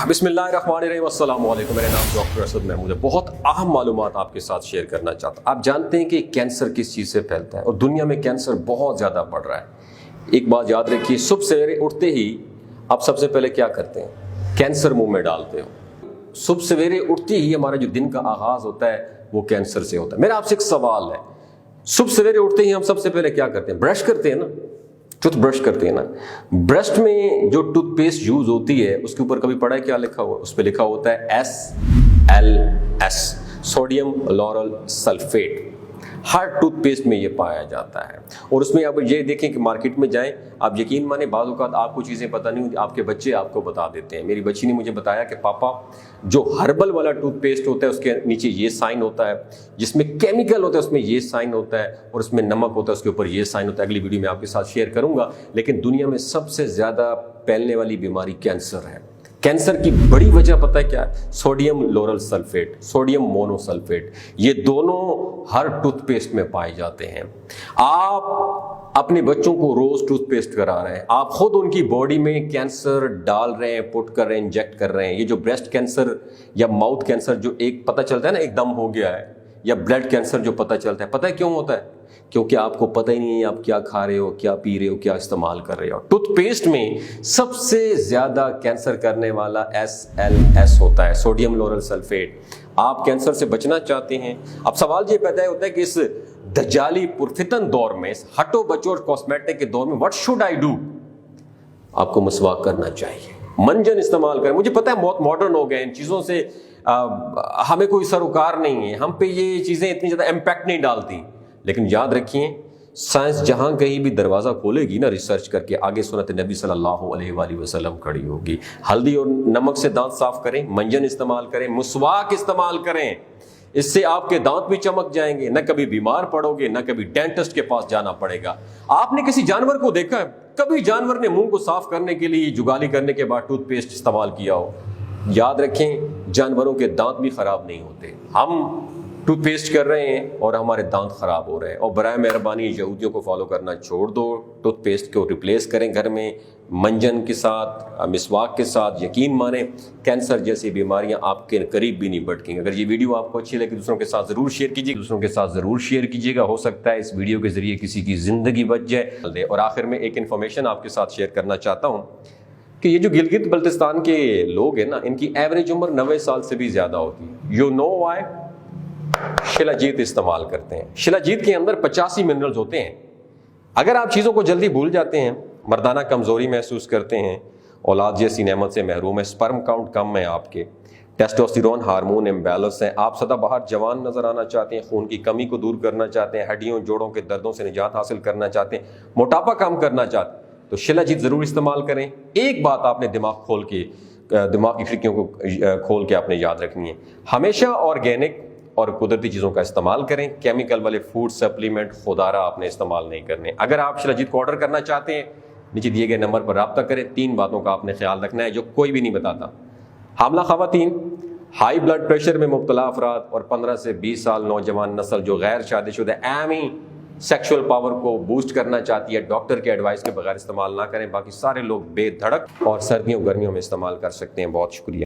बिस्मिल्लाहिर्रहमानिर्रहीम, अस्सलाम वालेकुम। मेरा नाम डॉक्टर असद महमूद है। बहुत अहम मालूमात आपके साथ शेयर करना चाहता हूँ। आप जानते हैं कि कैंसर किस चीज़ से फैलता है और दुनिया में कैंसर बहुत ज़्यादा बढ़ रहा है। एक बात याद रखिए, सुबह सवेरे उठते ही आप सबसे पहले क्या करते हैं? कैंसर मुंह में डालते हो। सुबह सवेरे उठते ही हमारा जो दिन का आगाज़ होता है वो कैंसर से होता है। मेरा आपसे एक सवाल है, सुबह सवेरे उठते ही हम सबसे पहले क्या करते हैं? ब्रश करते हैं ना, टूथ ब्रश करते हैं ना। ब्रश में जो टूथपेस्ट यूज होती है उसके ऊपर कभी पढ़ा है क्या लिखा हुआ? उस पर लिखा होता है SLS, सोडियम लॉरल सल्फेट। हर टूथपेस्ट में ये पाया जाता है। और उसमें आप ये देखें कि मार्केट में जाएं, आप यकीन माने बाज़ औक़ात आपको चीज़ें पता नहीं होती, आपके बच्चे आपको बता देते हैं। मेरी बच्ची ने मुझे बताया कि पापा, जो हर्बल वाला टूथपेस्ट होता है उसके नीचे ये साइन होता है, जिसमें केमिकल होता है उसमें ये साइन होता है, और उसमें नमक होता है उसके ऊपर ये साइन होता है। अगली वीडियो में आपके साथ शेयर करूंगा। लेकिन दुनिया में सबसे ज़्यादा फैलने वाली बीमारी कैंसर है। कैंसर की बड़ी वजह पता है क्या है? Sodium lauryl sulphate, sodium monosulphate. ये दोनों हर टूथपेस्ट में पाए जाते हैं। आप अपने बच्चों को रोज टूथपेस्ट करा रहे हैं, आप खुद उनकी बॉडी में कैंसर डाल रहे हैं, पुट कर रहे हैं, इंजेक्ट कर रहे हैं। ये जो ब्रेस्ट कैंसर या माउथ कैंसर जो एक पता चलता है ना एकदम हो गया है, या ब्लड कैंसर जो पता चलता है, पता है क्यों होता है? क्योंकि आपको पता ही नहीं है आप क्या खा रहे हो, क्या पी रहे हो, क्या इस्तेमाल कर रहे हो। टूथपेस्ट में सबसे ज्यादा कैंसर करने वाला SLS होता है, सोडियम लोरल सल्फेट। आप कैंसर से बचना चाहते हैं? अब सवाल ये पैदा होता है कि इस दज्जाली पुरफितन दौर में, इस हटो बचो और कॉस्मेटिक के दौर में व्हाट शुड आई डू? आपको मसवाक करना चाहिए, मंजन इस्तेमाल करें। मुझे पता है बहुत मॉडर्न हो गए, इन चीज़ों से हमें कोई सरोकार नहीं है, हम पे ये चीज़ें इतनी ज़्यादा इम्पैक्ट नहीं डालती। लेकिन याद रखिए, साइंस जहां कहीं भी दरवाज़ा खोलेगी ना रिसर्च करके, आगे सुन्नत नबी सल्लल्लाहु अलैहि वसल्लम खड़ी होगी। हल्दी और नमक से दांत साफ करें, मंजन इस्तेमाल करें, मुसवाक इस्तेमाल करें। इससे आपके दांत भी चमक जाएंगे, न कभी बीमार पड़ोगे, न कभी डेंटिस्ट के पास जाना पड़ेगा। आपने किसी जानवर को देखा है कभी जानवर ने मुंह को साफ करने के लिए जुगाली करने के बाद टूथपेस्ट इस्तेमाल किया हो? याद रखें, जानवरों के दांत भी खराब नहीं होते। हम टूथपेस्ट कर रहे हैं और हमारे दांत खराब हो रहे हैं। और बराए मेहरबानी यहूदियों को फॉलो करना छोड़ दो, टूथपेस्ट को रिप्लेस करें घर में मंजन के साथ, मिसवाक के साथ। यकीन माने कैंसर जैसी बीमारियां आपके करीब भी नहीं बढ़केंगी। अगर ये वीडियो आपको अच्छी लगे दूसरों के साथ ज़रूर शेयर कीजिएगा। हो सकता है इस वीडियो के जरिए किसी की ज़िंदगी बच जाए। और आखिर में एक इन्फॉर्मेशन आपके साथ शेयर करना चाहता हूँ कि ये जो गिलगित बल्तिस्तान के लोग हैं ना, इनकी एवरेज उम्र 90 साल से भी ज़्यादा होती है। You know why? शिलाजीत इस्तेमाल करते हैं। शिलाजीत के अंदर 85 मिनरल्स होते हैं। अगर आप चीज़ों को जल्दी भूल जाते हैं, मर्दाना कमज़ोरी महसूस करते हैं, औलाद जैसी नेमत से महरूम है, स्पर्म काउंट कम है, आपके टेस्टोस्टेरोन हार्मोन इम्बैलेंस है, आप सदाबहार जवान नजर आना चाहते हैं, खून की कमी को दूर करना चाहते हैं, हड्डियों जोड़ों के दर्दों से निजात हासिल करना चाहते हैं, मोटापा कम करना चाहते हैं, तो शिलाजीत ज़रूर इस्तेमाल करें। एक बात आपने दिमाग की खिड़कियों को खोल के आपने याद रखनी है, हमेशा ऑर्गेनिक और कुदरती चीज़ों का इस्तेमाल करें। केमिकल वाले फूड सप्लीमेंट खुदारा आपने इस्तेमाल नहीं करने। अगर आप शिलाजीत को ऑर्डर करना चाहते हैं, नीचे दिए गए नंबर पर रब्ता करें। 3 बातों का आपने ख्याल रखना है जो कोई भी नहीं बताता। हामला खवातीन, हाई ब्लड प्रेशर में मुब्तला अफराद और 15 से 20 साल नौजवान नस्ल जो गैर शादीशुदा एमी सेक्सुअल पावर को बूस्ट करना चाहती है, डॉक्टर के एडवाइस के बगैर इस्तेमाल ना करें। बाकी सारे लोग बेधड़क और सर्दियों गर्मियों में इस्तेमाल कर सकते हैं। बहुत शुक्रिया।